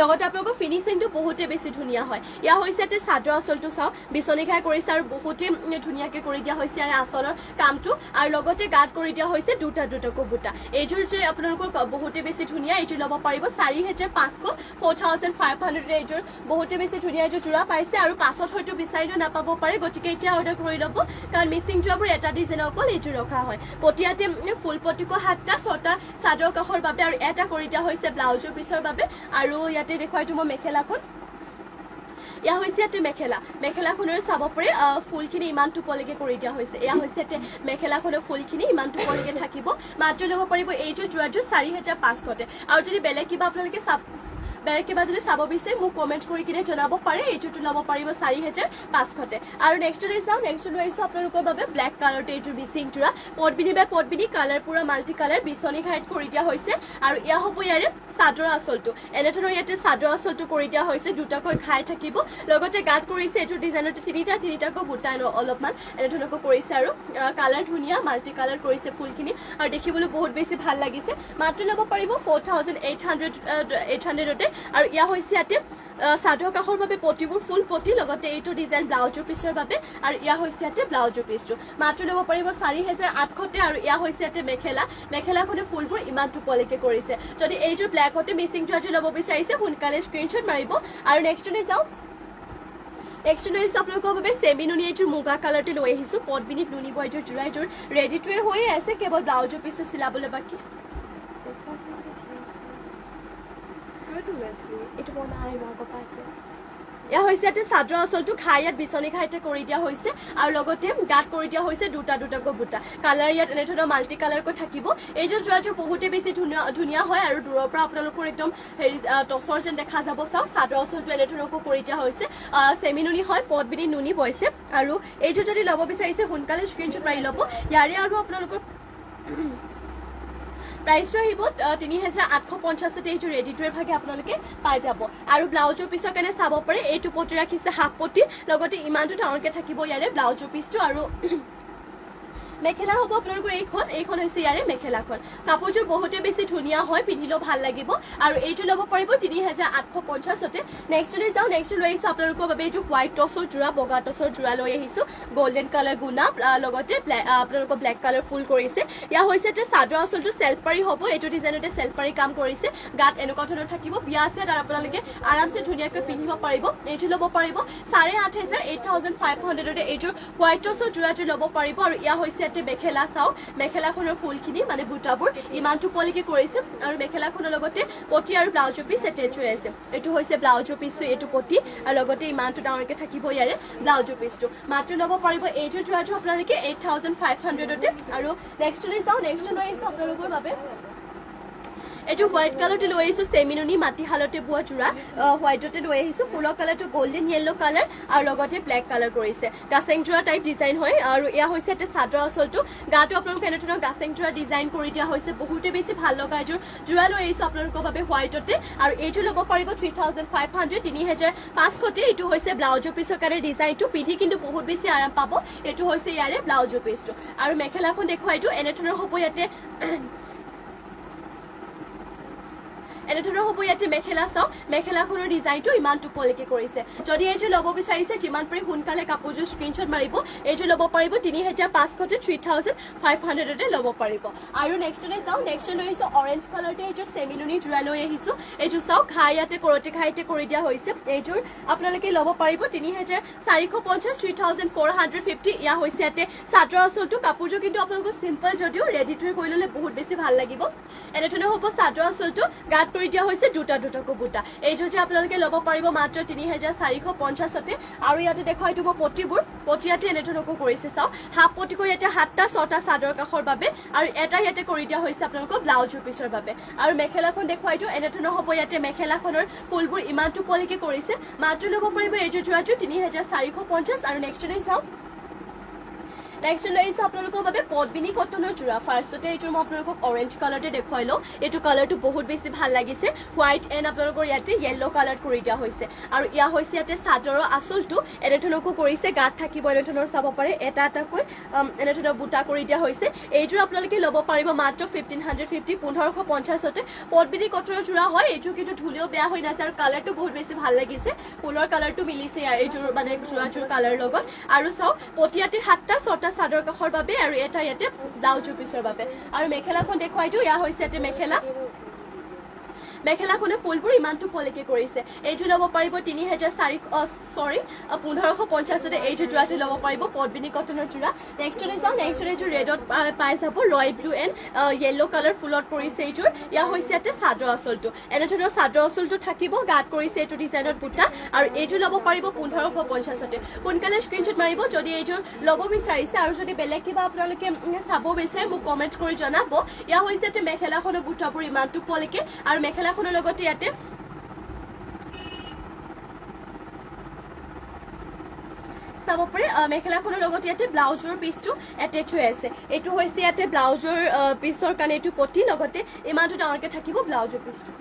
লগতে আপোনালোকৰ ফিনিচিংটো বহুতে বেছি ধুনীয়া হয় ইয়া হৈছে ইয়াতে চাদৰ আঁচলটো চাওক বিচনী খাই কৰিছে আৰু বহুতে ধুনীয়াকৈ কৰি দিয়া হৈছে ইয়াৰে আঁচলৰ কামটো আৰু লগতে গাত কৰি দিয়া হৈছে দুটাকৈ বুটা এইযোৰ যে আপোনালোকৰ বহুতে বেছি ধুনীয়া এইযোৰ ল'ব পাৰিব 4500 4500 এইযোৰ বহুতে বেছি ধুনীয়া এইযোৰ জোৰা পাইছে আৰু পাছত হয়তো বিচাৰিলেও নাপাব পাৰে গতিকে এতিয়া অৰ্ডাৰ কৰি ল'ব কাৰণ মিচিং জোৰাবোৰ এটা ডিজাইন অকল এইযোৰ ৰখা হয় পটিয়াতে ফুল পটিকো 7টা 6টা চাদৰ কাষৰ বাবে আৰু এটা কৰি দিয়া হৈছে ব্লাউজৰ পিছৰ বাবে আৰু ইয়াতে দেখুৱাইটো মই মেখেলাখন ইয়া হৈছে ইয়াতে মেখেলাখনৰ চাব পাৰে ফুলখিনি ইমানটো পলৈকে কৰি দিয়া হৈছে এয়া হৈছে ইয়াতে মেখেলাখনৰ ফুলখিনি ইমানটো পলৈকে থাকিব মাত্ৰ ল'ব পাৰিব এইযোৰ জোৰাযোৰ 4500 আৰু যদি বেলেগ কিবা আপোনালোকে যদি চাব বিচাৰে মোক কমেণ্ট কৰি কিনে জনাব পাৰে এইযোৰটো ল'ব পাৰিব 4500 আৰু নেক্সট লৈ চাওঁ নেক্সট লৈ আহিছোঁ আপোনালোকৰ বাবে ব্লেক কালাৰতে এইযোৰ মিচিং জোৰা পটবিনি কালাৰ পুৰা মাল্টি কালাৰ বিচনী ঘাইত কৰি দিয়া হৈছে আৰু ইয়া হ'ব ইয়াৰে চাদৰ আঁচলটো এনেধৰণৰ ইয়াতে চাদৰ আঁচলটো কৰি দিয়া হৈছে দুটাকৈ খাই থাকিব লগতে গাত কৰিছে এইটো ডিজাইনতে তিনিটাকৈ বুটা অলপমান এনেধৰণকৈ কৰিছে আৰু কালাৰ ধুনীয়া মাল্টি কালাৰ কৰিছে ফুলখিনি আৰু দেখিবলৈ বহুত বেছি ভাল লাগিছে মাত্ৰ ল'ব পাৰিব 4800 আৰু ইয়া হৈছে ইয়াতে চাদৰ কাষৰ বাবে পটিবোৰ ফুল পটি লগতে এইটো ডিজাইন ব্লাউজৰ পিছৰ বাবে আৰু ইয়া হৈছে ইয়াতে ব্লাউজৰ পিছটো মাত্ৰ ল'ব পাৰিব 4800 আৰু ইয়া হৈছে ইয়াতে মেখেলাখনে ফুলবোৰ ইমানটো পলিকে কৰিছে যদি এইযোৰ ব্লেকতে মিচিং জোৰাযোৰ ল'ব বিচাৰিছে সোনকালে স্ক্ৰীনশ্বট মাৰিব আৰু নেক্সট লৈ যাওঁ নেক্সট লৈ আহিছোঁ আপোনালোকৰ বাবে চেমি নুনি এইযোৰ মুগা কালাৰতে লৈ আহিছোঁ পটবিনিত নুনিব এইযোৰ জোৰা এইযোৰ ৰেডি টু ৱেৰ হৈয়ে আছে কেৱল ব্লাউজৰ পিছটো চিলাবলৈ বাকী এইটো বনাই পাইছে এয়া হৈছে ইয়াতে চাদৰ আঁচলটো খাই ইয়াত বিচনী খাইতে কৰি দিয়া হৈছে আৰু লগতে গাত কৰি দিয়া হৈছে দুটাকৈ বুটা কালাৰ ইয়াত এনেধৰণৰ মাল্টি কালাৰকৈ থাকিব এইযোৰ জোৰাযোৰ বহুতে বেছি ধুনীয়া হয় আৰু দূৰৰ পৰা আপোনালোকৰ একদম হেৰি টচৰ যেন দেখা যাব চাওক চাদৰ আঁচলটো এনেধৰণকৈ কৰি দিয়া হৈছে চেমি নুনি হয় পটবিনি নুনি বৈছে আৰু এইযোৰ যদি ল'ব বিচাৰিছে সোনকালে স্ক্ৰীনশ্বট মাৰি ল'ব ইয়াৰে আৰু আপোনালোকৰ প্ৰাইচটো আহিব 3850 এইটো ৰেডি টু ৱেৰ ভাগে আপোনালোকে পাই যাব আৰু ব্লাউজৰ পিছৰ কাৰণে চাব পাৰে এইটো পটি ৰাখিছে হাফ পটি লগতে ইমানটো ডাঙৰকৈ থাকিব ইয়াৰে ব্লাউজৰ পিছটো আৰু মেখেলা হ'ব আপোনালোকৰ এইখন হৈছে ইয়াৰে মেখেলাখন কাপোৰযোৰ বহুতে বেছি ধুনীয়া হয় পিন্ধিলেও ভাল লাগিব আৰু এইটো ল'ব পাৰিব 3850 নেক্সট লৈ যাওঁ নেক্সট লৈ আহিছোঁ আপোনালোকৰ বাবে এইটো হোৱাইট টচৰ জোৰা বগা টচৰ জোৰা লৈ আহিছোঁ গল্ডেন কালাৰ গুণা লগতে আপোনালোকৰ ব্লেক কালাৰ ফুল কৰিছে ইয়া হৈছে এটা চাদৰ আঁচলটো চেল্ফ পাৰি হ'ব এইটো ডিজাইনতে চেল্ফ পাৰি কাম কৰিছে গাত এনেকুৱা ধৰণৰ থাকিব বিয়া আছে আৰু আপোনালোকে আৰামছে ধুনীয়াকৈ পিন্ধিব পাৰিব এইটো ল'ব পাৰিব 8500 এইযোৰ হোৱাইট টচৰ জোৰাটো ল'ব পাৰিব আৰু ইয়া হৈছে মেখেলা চাওক মেখেলাখনৰ ফুলখিনি মানে বুটাবোৰ ইমানটো পলিকে কৰিছে আৰু মেখেলাখনৰ লগতে পটি আৰু ব্লাউজৰ পিছ এটেচ হৈ আছে এইটো হৈছে ব্লাউজৰ পিছটো এইটো পটি আৰু লগতে ইমানটো ডাঙৰকৈ থাকিব ইয়াৰে ব্লাউজৰ পিছটো মাত্ৰ ল'ব পাৰিব এইযোৰ জোৰাটো আপোনালোকে 8500 আৰু নেক্সট লৈ যাওঁ নেক্সট লৈ আহিছোঁ আপোনালোকৰ বাবে এইটো হোৱাইট কালাৰতে লৈ আহিছোঁ চেমি নুনি মাটিশালতে বোৱা জোৰা হোৱাইটতে লৈ আহিছোঁ ফুলৰ কালাৰটো গল্ডেন য়েল্লো কালাৰ আৰু লগতে ব্লেক কালাৰ কৰিছে গাছেং জোৰা টাইপ ডিজাইন হয় আৰু এয়া হৈছে এটা চাদৰ আঁচলটো গাটো আপোনালোকে এনেধৰণৰ গাছেং জোৰা ডিজাইন কৰি দিয়া হৈছে বহুতে বেছি ভাল লগা এযোৰ জোৰা লৈ আহিছোঁ আপোনালোকৰ বাবে হোৱাইটতে আৰু এইযোৰ ল'ব পাৰিব 3500 এইটো হৈছে ব্লাউজৰ পিছৰ কাৰণে ডিজাইনটো পিন্ধি কিন্তু বহুত বেছি আৰাম পাব এইটো হৈছে ইয়াৰে ব্লাউজৰ পিছটো আৰু মেখেলাখন দেখুৱাইটো এনেধৰণৰ হ'ব ইয়াতে এনেধৰণৰ হ'ব ইয়াতে মেখেলা চাওক মেখেলাখনৰ ডিজাইনটো ইমান টোপলৈকে কৰিছে যদি এইটো ল'ব বিচাৰিছে যিমান পাৰি সোনকালে কাপোৰযোৰ স্ক্ৰীনশ্বট মাৰিব এইটো ল'ব পাৰিব 3500 3500 ল'ব পাৰিব আৰু নেক্সটতে চাওক নেক্সট লৈ আহিছোঁ অৰেঞ্জ কালাৰতে এইযোৰ চেমিনুনি যোৰা লৈ আহিছোঁ এইটো চাওক ঘাই ইয়াতে কৰতে ঘাইতে কৰি দিয়া হৈছে এইযোৰ আপোনালোকে ল'ব পাৰিব 3450 3450 ইয়া হৈছে ইয়াতে চাদৰ আঁচলটো কাপোৰযোৰ কিন্তু আপোনালোকৰ চিম্পল যদিও ৰেডি টু কৰি ল'লে বহুত বেছি ভাল লাগিব এনেধৰণৰ হ'ব চাদৰ আঁচলটো গাত কৰি দিয়া হৈছে দুটাকৈ বুটা এইযোৰ যে আপোনালোকে ল'ব পাৰিব মাত্ৰ 3450 আৰু ইয়াতে দেখুৱাই দিব পটিবোৰ পটিয়াতে এনেধৰণকৈ কৰিছে চাওক হাফ পটিকৈ ইয়াতে 7টা 6টা চাদৰ কাষৰ বাবে আৰু এটা ইয়াতে কৰি দিয়া হৈছে আপোনালোকৰ ব্লাউজৰ পিছৰ বাবে আৰু মেখেলাখন দেখুৱাই দিও এনেধৰণৰ হ'ব ইয়াতে মেখেলাখনৰ ফুলবোৰ ইমান টোপলৈকে কৰিছে মাত্ৰ ল'ব পাৰিব এইযোৰ যোৱাটো 3450 আৰু নেক্সটতে চাওক নেক্সট লৈ আহিছোঁ আপোনালোকৰ বাবে পদ্মিনী কটনৰ যোৰা ফাৰ্ষ্টতে এইটো মই আপোনালোকক অৰেঞ্জ কালাৰতে দেখুৱাই লওঁ এইটো কালাৰটো বহুত বেছি ভাল লাগিছে হোৱাইট এণ্ড আপোনালোকৰ ইয়াতে য়েল্ল' কালাৰ কৰি দিয়া হৈছে আৰু ইয়া হৈছে ইয়াতে চাদৰৰ আঁচলটো এনেধৰণকৈ কৰিছে গাত থাকিব এনেধৰণৰ চাব পাৰে এটা এটাকৈ এনেধৰণৰ বুটা কৰি দিয়া হৈছে এইযোৰ আপোনালোকে ল'ব পাৰিব মাত্ৰ 1550 1550তে পদ্মিনী কটনৰ যোৰা হয় এইটো কিন্তু ধুলেও বেয়া হৈ নাযায় আৰু কালাৰটো বহুত বেছি ভাল লাগিছে ফুলৰ কালাৰটো মিলিছে এইযোৰ মানে যোৰাযোৰ কালাৰ লগত আৰু চাওক পটিয়াতে 7টা 6টা চাদৰ কাষৰ বাবে আৰু এটা ইয়াতে ব্লাউজৰ পিছৰ বাবে আৰু মেখেলাখন দেখুৱাই দিও ইয়া হৈছে ইয়াতে মেখেলাখনে ফুলবোৰ ইমান টোপলৈকে কৰিছে এইটো ল'ব পাৰিব 1550 এইযোৰ যোৰাটো ল'ব পাৰিব পদ্মিনী কটনৰ যোৰা নেক্সটতে চাওঁ নেক্সট এইযোৰ ৰেডত পাই যাব royal blue and yellow' colour ফুলত কৰিছে এইযোৰ ইয়া হৈছে ইয়াতে চাদৰ আঁচলটো এনেধৰণৰ চাদৰ আঁচলটো থাকিব গাত কৰিছে এইটো ডিজাইনত বুটা আৰু এইটো ল'ব পাৰিব 1550 সোনকালে স্ক্ৰীনশ্বট মাৰিব যদি এইযোৰ ল'ব বিচাৰিছে আৰু যদি বেলেগ কিবা আপোনালোকে চাব বিচাৰে মোক কমেণ্ট কৰি জনাব ইয়া হৈছে ইয়াতে মেখেলাখনৰ বুটাবোৰ ইমান টোপলৈকে আৰু মেখেলাখনৰ লগতে ইয়াতে চাব পাৰে মেখেলাখনৰ লগত ইয়াতে ব্লাউজৰ পিচটো এটেচ হৈ আছে এইটো হৈছে ইয়াতে ব্লাউজৰ পিচৰ কাৰণে এইটো পটি লগতে ইমানটো ডাঙৰকে থাকিব ব্লাউজৰ পিচটো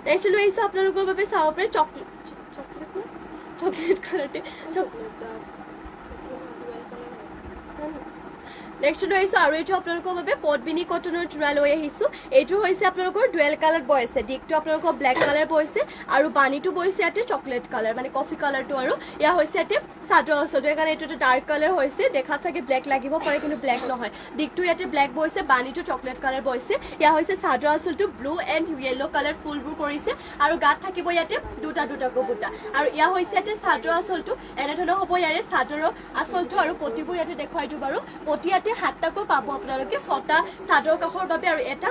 নেক্সট লৈ আহিছোঁ আপোনালোকৰ বাবে চাব পাৰে চকলেট কালাৰতে নেক্সট লৈ আহিছোঁ আৰু এইটো আপোনালোকৰ বাবে পদ্মিনী কটনৰ যোৰা লৈ আহিছোঁ এইটো হৈছে আপোনালোকৰ ডুৱেল কালাৰ বৈছে দিকটো আপোনালোকৰ ব্লেক কালাৰ বৈছে আৰু বাণীটো বৈছে ইয়াতে চকলেট কালাৰ মানে কফি কালাৰটো আৰু ইয়া হৈছে ইয়াতে চাদৰ আঁচলটো কাৰণে এইটো ডাৰ্ক কালাৰ হৈছে দেখাত চাগে ব্লেক লাগিব পাৰে কিন্তু ব্লেক নহয় দিকটো ইয়াতে ব্লেক বৈছে বাণীটো চকলেট কালাৰ বৈছে ইয়া হৈছে চাদৰ আঁচলটো ব্লু এণ্ড য়েল্ল' কালাৰ ফুলবোৰ কৰিছে আৰু গাত থাকিব ইয়াতে দুটাকৈ বুটা আৰু ইয়া হৈছে ইয়াতে চাদৰ আঁচলটো এনেধৰণৰ হ'ব ইয়াৰে চাদৰৰ আঁচলটো আৰু পটিবোৰ ইয়াতে দেখুৱাই দিওঁ বাৰু পটি ইয়াতে 7টাকৈ পাব আপোনালোকে 6টা চাদৰ কাষৰ বাবে আৰু এটা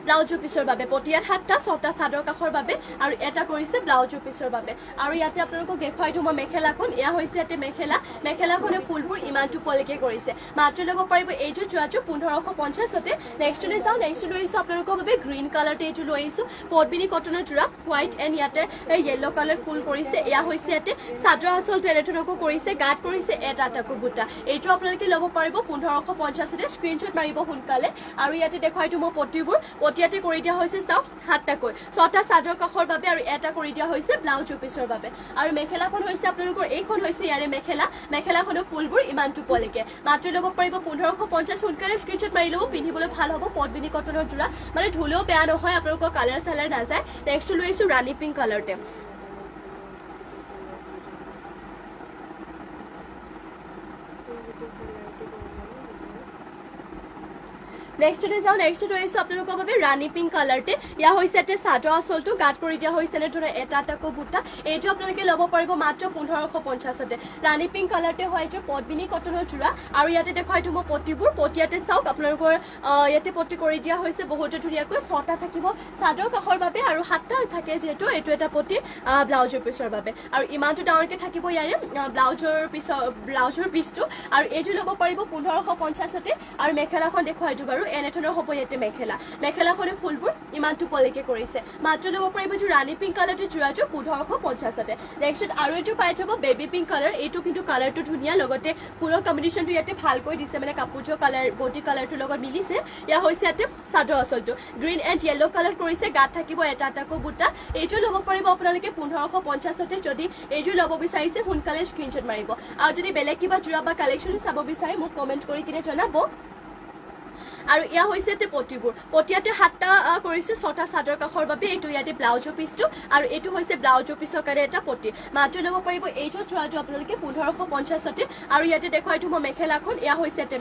ব্লাউজৰ পিছৰ বাবে পটিয়াত 7টা 6টা চাদৰ কাষৰ বাবে আৰু এটা কৰিছে ব্লাউজৰ পিছৰ বাবে আৰু ইয়াতে আপোনালোকক দেখুৱাই দিওঁ মই মেখেলাখন ইয়া হৈছে ইয়াতে মেখেলাখনে ফুলবোৰ ইমান টোপলৈকে কৰিছে মাত্ৰ ল'ব পাৰিব এইযোৰ যোৱাটো 1550তে নেক্সটতে চাওঁ নেক্সট লৈ আহিছোঁ আপোনালোকৰ বাবে গ্ৰীণ কালাৰতে এইটো লৈ আহিছোঁ পদ্মিনী কটনৰ যোৰা হোৱাইট এণ্ড ইয়াতে য়েল্ল' কালাৰ ফুল কৰিছে এয়া হৈছে ইয়াতে চাদৰ আঁচলটো এনেধৰণকৈ কৰিছে গাত কৰিছে এটাকৈ বুটা এইটো আপোনালোকে ল'ব পাৰিব 1550তে স্ক্ৰীনশ্বট মাৰিব সোনকালে আৰু ইয়াতে দেখুৱাই দিওঁ মই পটিবোৰ পটিয়াতে কৰি দিয়া হৈছে চাওক 7টাকৈ 6টা চাদৰ কাষৰ বাবে আৰু এটা কৰি দিয়া হৈছে ব্লাউজৰ পিছৰ বাবে আৰু মেখেলাখন হৈছে আপোনালোকৰ এইখন হৈছে ইয়াৰে মেখেলাখনৰ ফুলবোৰ ইমান টোপলৈকে মাত্ৰ ল'ব পাৰিব 1550 সোনকালে স্ক্ৰীনশ্বট মাৰি ল'ব পিন্ধিবলৈ ভাল হ'ব পদ্মিনী কটনৰ যোৰা মানে ধুলেও বেয়া নহয় আপোনালোকৰ কালাৰ চালাৰ নাযায় নেক্সট লৈ আহিছোঁ ৰাণী পিংক কালাৰতে নেক্সটতে যাওঁ নেক্সট লৈ আহিছোঁ আপোনালোকৰ বাবে ৰাণী পিংক কালাৰতে ইয়া হৈছে ইয়াতে চাদৰ আঁচলটো গাত কৰি দিয়া হৈছে এনেধৰণৰ এটাকৈ বুটা এইটো আপোনালোকে ল'ব পাৰিব মাত্ৰ 1550তে ৰাণী পিংক কালাৰতে হয় এইটো পদ্মিনী কটনৰ যোৰা আৰু ইয়াতে দেখুৱাই দিওঁ মই পটিবোৰ পটিয়াতে চাওক আপোনালোকৰ ইয়াতে পটি কৰি দিয়া হৈছে বহুতে ধুনীয়াকৈ 6টা থাকিব চাদৰ কাষৰ বাবে আৰু 7টা থাকে যিহেতু এইটো এটা পটি ব্লাউজৰ পিছৰ বাবে আৰু ইমানটো ডাঙৰকৈ থাকিব ইয়াৰে ব্লাউজৰ পিচটো আৰু এইটো ল'ব পাৰিব 1550তে আৰু মেখেলাখন দেখুৱাই দিওঁ বাৰু এনেধৰণৰ হ'ব ইয়াতে মেখেলাখনে ফুলবোৰ ইমান টোপলৈকে কৰিছে মাত্ৰ ল'ব পাৰিব যে ৰাণী পিংক কালাৰটো যোৰাযোৰ 1550তে নেক্সট আৰু এইটো পাই যাব বেবী পিংক কালাৰ এইটো কিন্তু কালাৰটো ধুনীয়া লগতে ফুলৰ কম্বিনেশ্যনটো ইয়াতে ভালকৈ দিছে মানে কাপোৰযোৰ কালাৰ বডি কালাৰটোৰ লগত মিলিছে ইয়া হৈছে ইয়াতে চাদৰ আঁচলটো গ্ৰীণ এণ্ড য়েল্লো কালাৰ কৰিছে গাত থাকিব এটা এটাকৈ বুটা এইটো ল'ব পাৰিব আপোনালোকে 1550তে যদি এইযোৰ ল'ব বিচাৰিছে সোনকালে স্ক্ৰীনশ্বট মাৰিব আৰু যদি বেলেগ কিবা যোৰা বা কালেকশ্যন চাব বিচাৰে মোক কমেণ্ট কৰি কিনে জনাব আৰু ইয়া হৈছে তে পটিবোৰ পটিয়াতে 7টা কৰিছে 6টা চাদৰ কাখৰ বাবে এইটো ইয়াতে ব্লাউজৰ পিছটো আৰু এইটো হৈছে ব্লাউজৰ পিছৰ কাৰণে এটা পটি মাত্ৰ ল'ব পাৰিব এইটো যোৰাটো আপোনালোকে 1550তে আৰু ইয়াতে দেখুৱাইটো মই মেখেলাখন ইয়া হৈছে তে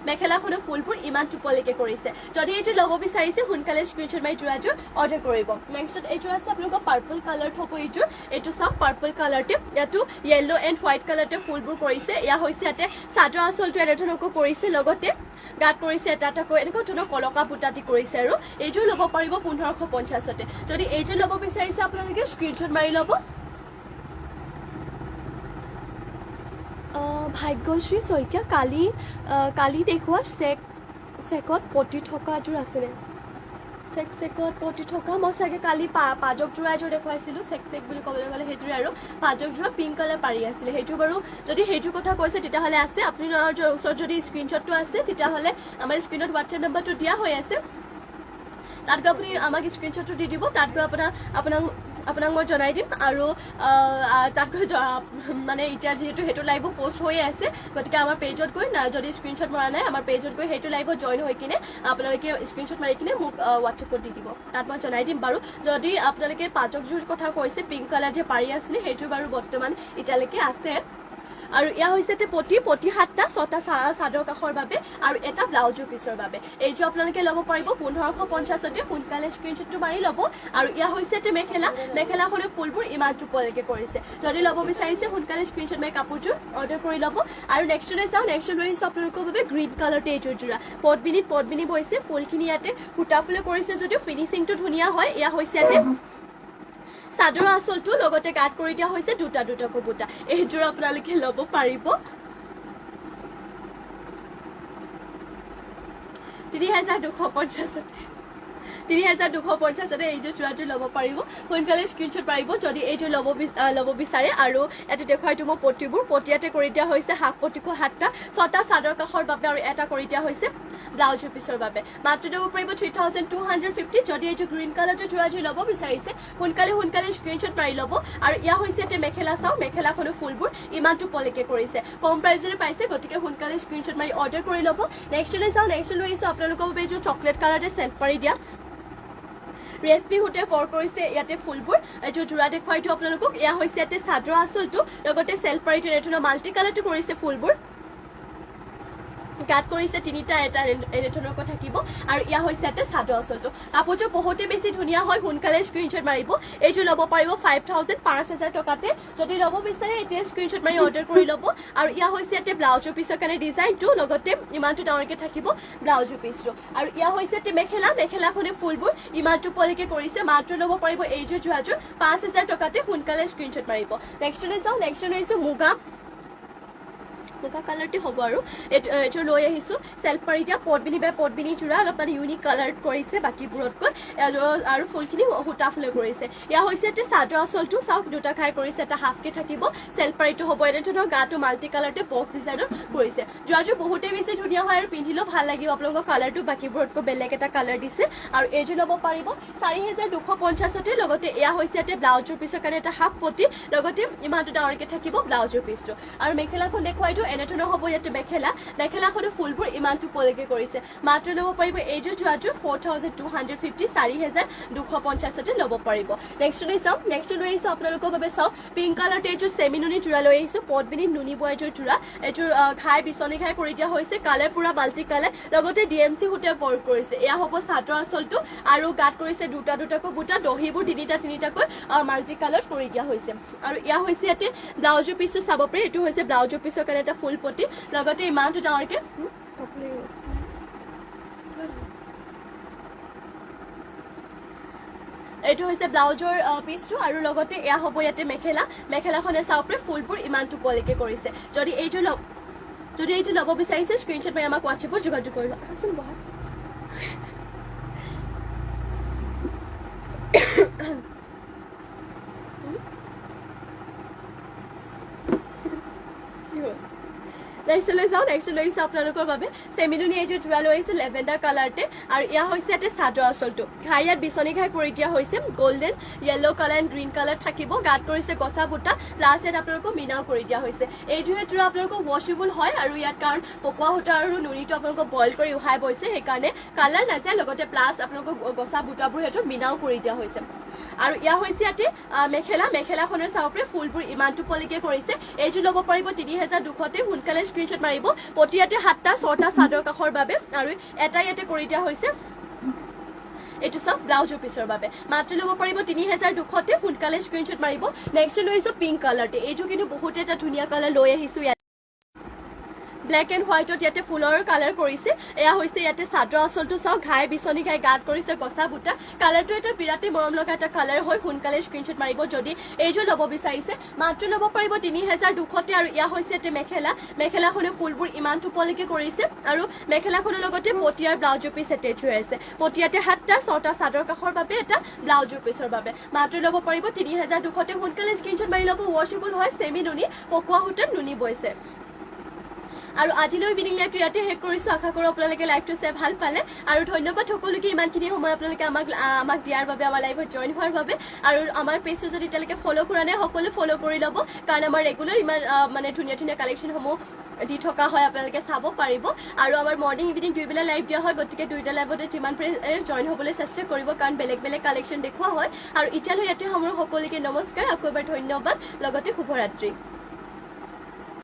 মেখেলাখনৰ ফুলবোৰ ইমান টোপলৈকে কৰিছে যদি এইটো ল'ব বিচাৰিছে সোনকালে স্ক্ৰীনশ্বট মাৰি যোৰাটো অৰ্ডাৰ কৰিব নেক্সট এইটো আছে আপোনালোকৰ পাৰ্পল কালাৰ থব এইটো চাওক পাৰ্পল কালাৰতে ইয়াতো য়েল্লো এণ্ড হোৱাইট কালাৰতে ফুলবোৰ কৰিছে ইয়া হৈছে ইয়াতে চাদৰ আঁচলটো এনেধৰণকৈ কৰিছে লগতে গাত কৰিছে এটা এনেকুৱা ধৰণৰ কলকা বুটাটি কৰিছে আৰু এইযোৰ ল'ব পাৰিব 1550তে যদি এইযোৰ ল'ব বিচাৰিছে আপোনালোকে স্ক্ৰীনশ্বট মাৰি ল'ব ভাগ্যশ্ৰী শইকীয়া কালি দেখুওৱা চেকত পটি থকা এযোৰ আছিলে চেকত পটি থকা মই চাগে কালি পাজক যোৰা এযোৰ দেখুৱাইছিলোঁ চেক বুলি ক'বলৈ গ'লে সেইযোৰে আৰু পাজক যোৰা পিংক কালাৰ পাৰি আছিলে সেইটো বাৰু যদি সেইটোৰ কথা কৈছে তেতিয়াহ'লে আছে আপোনাৰ ওচৰত যদি স্ক্ৰীনশ্বটটো আছে তেতিয়াহ'লে আমাৰ স্ক্ৰীনত হোৱাটছএপ নম্বৰটো দিয়া হৈ আছে তাত গৈ আপুনি আমাক স্ক্ৰীনশ্বটটো দি দিব তাত গৈ আপোনাক মই জনাই দিম আৰু তাত গৈ মানে এতিয়া যিহেতু সেইটো লাইভ পোষ্ট হৈয়ে আছে গতিকে আমাৰ পেজত গৈ যদি স্ক্ৰীনশ্বট মৰা নাই আমাৰ পেজত গৈ সেইটো লাইভত জইন হৈ কিনে আপোনালোকে স্ক্ৰীনশ্বট মাৰি কিনে মোক হোৱাটছএপত দি দিব তাত মই জনাই দিম বাৰু যদি আপোনালোকে পাজকযোৰ কথা কৈছে পিংক কালাৰ যে পাৰি আছিলে সেইটো বাৰু বৰ্তমান এতিয়ালৈকে আছে আৰু ইয়া হৈছে পটি 7টা 6টা চাদৰ কাখৰ বাবে আৰু এটা ব্লাউজৰ পিছৰ বাবে এইযোৰ আপোনালোকে ল'ব পাৰিব 1550তে সোনকালে স্ক্ৰীনশ্বটটো মাৰি ল'ব আৰু ইয়া হৈছে মেখেলাখনৰ ফুলবোৰ ইমান টোপলৈকে কৰিছে যদি ল'ব বিচাৰিছে সোনকালে স্ক্ৰীনশ্বট মাৰি কাপোৰযোৰ অৰ্ডাৰ কৰি ল'ব আৰু নেক্সটলৈ চাওঁ নেক্সটলৈ আহিছোঁ আপোনালোকৰ বাবে গ্ৰীণ কালাৰতে এইযোৰ যোৰা পদ্মিনী বৈছে ফুলখিনি ইয়াতে সূতা ফুলে কৰিছে যদিও ফিনিচিংটো ধুনীয়া হয় ইয়া হৈছে ইয়াতে চাদৰ আঁচলটো লগতে গাত কৰি দিয়া হৈছে দুটাকৈ বুটা এইযোৰ আপোনালোকে ল'ব পাৰিব 3250তে এইযোৰ যোৰাযোৰ ল'ব পাৰিব সোনকালে স্ক্ৰীনশ্বট পাৰিব যদি এইযোৰ ল'ব বিচাৰে আৰু ইয়াতে দেখুৱাইটো মই পটিয়াতে কৰি দিয়া হৈছে হাফ পটিকৈ 7টা 6টা চাদৰ কাখৰ বাবে আৰু এটা কৰি দিয়া হৈছে ব্লাউজৰ পিছৰ বাবে মাত্ৰ ল'ব পাৰিব 3250 যদি এইযোৰ গ্ৰীণ কালাৰটো যোৰাযোৰ ল'ব বিচাৰিছে সোনকালে স্ক্ৰীনশ্বট মাৰি ল'ব আৰু ইয়া হৈছে ইয়াতে মেখেলা চাওঁ মেখেলাখনৰ ফুলবোৰ ইমান টোপলৈকে কৰিছে কম প্ৰাইজৰে পাইছে গতিকে সোনকালে স্ক্ৰীনশ্বট মাৰি অৰ্ডাৰ কৰি ল'ব নেক্সটলৈ চাওঁ নেক্সটলৈ আহিছোঁ আপোনালোকৰ বাবে এইযোৰ চকলেট কালাৰতে চেণ্ট পাৰি দিয়া ৰেচপি হুটে ফৰ কৰিছে ইয়াতে ফুলবোৰ এইযোৰ যোৰা দেখুৱাইটো আপোনালোকক এয়া হৈছে ইয়াতে চাদৰ আঁচলটো লগতে চেল্ফ পাৰিটো এনেধৰণৰ মাল্টি কালাৰটো কৰিছে ফুলবোৰ গাত কৰিছে 3টা এটা এনেধৰণৰকৈ থাকিব আৰু ইয়া হৈছে ইয়াতে চাদৰ আঁচলটো কাপোৰযোৰ বহুতে বেছি ধুনীয়া হয় সোনকালে স্ক্ৰীনশ্বট মাৰিব এইযোৰ ল'ব পাৰিব 5000 টকাতে যদি ল'ব বিচাৰে এতিয়া স্ক্ৰীনশ্বট মাৰি অৰ্ডাৰ কৰি ল'ব আৰু ইয়া হৈছে ইয়াতে ব্লাউজৰ পিছৰ কাৰণে ডিজাইনটো লগতে ইমানটো ডাঙৰকৈ থাকিব ব্লাউজৰ পিছটো আৰু ইয়া হৈছে ইয়াতে মেখেলাখনে ফুলবোৰ ইমানটো পলিকে কৰিছে মাত্ৰ ল'ব পাৰিব এইযোৰ যোৰাযোৰ 5000 টকাতে সোনকালে স্ক্ৰীনশ্বট মাৰিব নেক্সটলৈ চাওঁ নেক্সটলৈ আহিছোঁ মুগা কালাৰটি হ'ব আৰু এইযোৰ লৈ আহিছোঁ চেল্ফ পাৰি দিয়া পদ্মিনী যোৰা অলপমান ইউনিক কালাৰ কৰিছে বাকীবোৰতকৈ আৰু ফুলখিনি সূতা ফুলে কৰিছে ইয়া হৈছে ইয়াতে চাদৰ আঁচলটো চাওক দুটা খাই কৰিছে এটা হাফকে থাকিব চেল্ফ পাৰিটো হ'ব এনেধৰণৰ গাটো মাল্টি কালাৰতে বক্স ডিজাইনৰ কৰিছে যোৰাযোৰ বহুতেই বেছি ধুনীয়া হয় আৰু পিন্ধিলেও ভাল লাগিব আপোনালোকৰ কালাৰটো বাকীবোৰতকৈ বেলেগ এটা কালাৰ দিছে আৰু এইযোৰ ল'ব পাৰিব 4250তে লগতে এয়া হৈছে ইয়াতে ব্লাউজৰ পিছৰ কাৰণে এটা হাফ পটি লগতে ইমানটো ডাঙৰকৈ থাকিব ব্লাউজৰ পিছটো আৰু মেখেলাখন দেখুৱাইটো এনেধৰণৰ হ'ব ইয়াতে মেখেলাখনৰ ফুলবোৰ ইমানটো পলিকে কৰিছে মাত্ৰ ল'ব পাৰিব এইযোৰ যোৰাযোৰ 4250 4250তে ল'ব পাৰিব নেক্সটলৈ চাওক নেক্সটলৈ আহিছোঁ আপোনালোকৰ বাবে চাওক পিংক কালাৰতে এইযোৰ চেমি নুনি যোৰা লৈ আহিছোঁ পদ্মিনী নুনি বোৱা এইযোৰ যোৰা এইযোৰ বিচনী খাই কৰি দিয়া হৈছে কালাৰ পুৰা মাল্টি কালাৰ লগতে DMC সূতে ৱৰ্ক কৰিছে এয়া হ'ব চাদৰ আঁচলটো আৰু গাত কৰিছে দুটাকৈ বুটা দহিবোৰ 3টাকৈ মাল্টি কালাৰ কৰি দিয়া হৈছে আৰু ইয়া হৈছে ইয়াতে ব্লাউজৰ পিছটো চাব পাৰি এইটো হৈছে ব্লাউজৰ পিছৰ কাৰণে এটা ফুল পটি লগতে ইমানটো ডাঙৰকৈ এইটো হৈছে ব্লাউজৰ পিছটো আৰু লগতে এয়া হ'ব ইয়াতে মেখেলাখনে চাওক ফুলবোৰ ইমানটো পলিকে কৰিছে যদি এইটো ল'ব বিচাৰিছে স্ক্ৰীনশ্বট মাৰি আমাক হোৱাটছএপত যোগাযোগ কৰিব আচোন বহা নেক্সট লৈ যাওঁ নেক্সট লৈ আহিছোঁ আপোনালোকৰ বাবে চেমিনুনি এইটো যোৰা লৈ আহিছে লেভেণ্ডাৰ কালাৰতে আৰু এয়া হৈছে ইয়াতে চাদৰ আঁচলটো ঘাই ইয়াত বিচনী ঘাই কৰি দিয়া হৈছে golden yellow' colour and green colour থাকিব গাত কৰিছে গছা বুটা প্লাছ ইয়াত আপোনালোকক মিনাও কৰি দিয়া হৈছে এইটোহে যোৰা আপোনালোকক ৱাশ্বেবল হয় আৰু ইয়াত কাৰণ পকোৱা সূতা আৰু নুনিটো আপোনালোকক বইল কৰি উহাই বৈছে সেইকাৰণে কালাৰ নাযায় লগতে প্লাছ আপোনালোকক গছা বুটাবোৰ সেইটো মিনাও কৰি দিয়া হৈছে আৰু ইয়া হৈছে ইয়াতে মেখেলাখনৰ চাওঁপৰে ফুলবোৰ ইমানটো পলিকে কৰিছে এইটো ল'ব পাৰিব ৩,২০০তে সোনকালে স্ক্ৰীনশ্বট মাৰিব প্ৰতি ইয়াতে 7টা 6টা চাদৰ কাষৰ বাবে আৰু এটা ইয়াতে কৰি দিয়া হৈছে এইটো চাওক ব্লাউজৰ পিছৰ বাবে মাত্ৰ ল'ব পাৰিব ৩,২০০তে সোনকালে স্ক্ৰীনশ্বট মাৰিব নেক্সট লৈ আহিছোঁ পিংক কালাৰতে এইটো কিন্তু বহুত এটা ধুনীয়া কালাৰ লৈ আহিছোঁ ইয়াত ব্লেক এণ্ড হোৱাইটত ইয়াতে ফুলৰ কালাৰ কৰিছে এয়া হৈছে ইয়াতে চাদৰ আঁচলটো চাওক ঘাই বিচনী ঘাই গাত কৰিছে গছা বুটা কালাৰটো এটা বিৰাটেই মৰম লগা এটা কালাৰ হয় সোনকালে স্ক্ৰীনশ্বট মাৰিব যদি এইযোৰ ল'ব বিচাৰিছে মাত্ৰ ল'ব পাৰিব ৩,২০০তে আৰু এয়া হৈছে ইয়াতে মেখেলাখনে ফুলবোৰ ইমান টোপলিকে কৰিছে আৰু মেখেলাখনৰ লগতে পটিয়াৰ ব্লাউজৰ পিচ এটেচ হৈ আছে পটিয়াতে 7টা 6টা চাদৰ কাষৰ বাবে এটা ব্লাউজৰ পিচৰ বাবে মাত্ৰ ল'ব পাৰিব ৩,২০০তে সোনকালে স্ক্ৰীনশ্বট মাৰি ল'ব ৱাশ্বেবল হয় চেমি নুনি পকোৱা সূতাত নুনি বৈছে আৰু আজিলৈ ইভিনিং লাইভটো ইয়াতে শেষ কৰিছোঁ আশা কৰোঁ আপোনালোকে লাইভটো চাই ভাল পালে আৰু ধন্যবাদ সকলোকে ইমানখিনি সময় আপোনালোকে আমাক দিয়াৰ বাবে আমাৰ লাইভত জইন হোৱাৰ বাবে আৰু আমাৰ পেজটো যদি এতিয়ালৈকে ফ'ল' কৰা নাই সকলোৱে ফ'ল' কৰি ল'ব কাৰণ আমাৰ ৰেগুলাৰ ইমান মানে ধুনীয়া ধুনীয়া কালেকশ্যনসমূহ দি থকা হয় আপোনালোকে চাব পাৰিব আৰু আমাৰ মৰ্ণিং ইভিনিং দুইবেলা লাইভ দিয়া হয় গতিকে দুইটা লাইভতে যিমান পাৰে জইন হ'বলৈ চেষ্টা কৰিব কাৰণ বেলেগ বেলেগ কালেকশ্যন দেখুওৱা হয় আৰু এতিয়ালৈ ইয়াতে সময় সকলোকে নমস্কাৰ আকৌ এবাৰ ধন্যবাদ লগতে শুভৰাত্ৰি